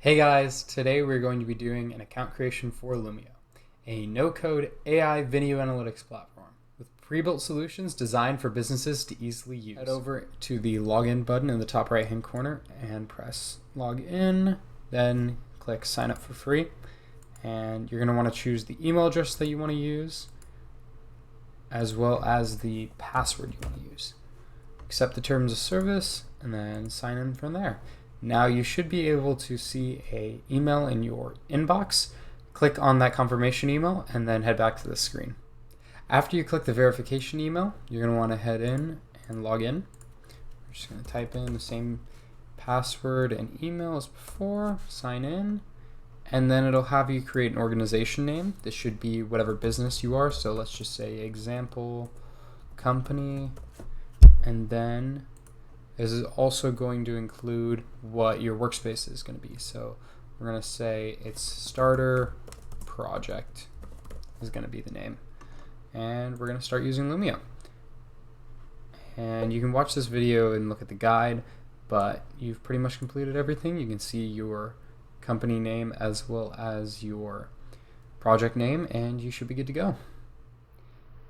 Hey guys, today we're going to be doing an account creation for Lumeo, a no-code AI video analytics platform with pre-built solutions designed for businesses to easily use. Head over to the login button in the top right-hand corner and press login, then click sign up for free, and you're going to want to choose the email address that you want to use as well as the password you want to use. Accept the terms of service and then sign in from there. Now you should be able to see an email in your inbox. Click on that confirmation email and then head back to the screen. After you click the verification email, you're going to want to head in and log in. We're just going to type in the same password and email as before, sign in, and then it'll have you create an organization name. This should be whatever business you are, so let's just say example company, and then this is also going to include what your workspace is going to be. So we're going to say it's starter project is going to be the name. And we're going to start using Lumeo. And you can watch this video and look at the guide, but you've pretty much completed everything. You can see your company name as well as your project name, and you should be good to go.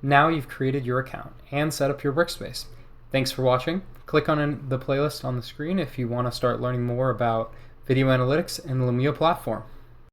Now you've created your account and set up your workspace. Thanks for watching. Click on the playlist on the screen if you want to start learning more about video analytics and the Lumeo platform.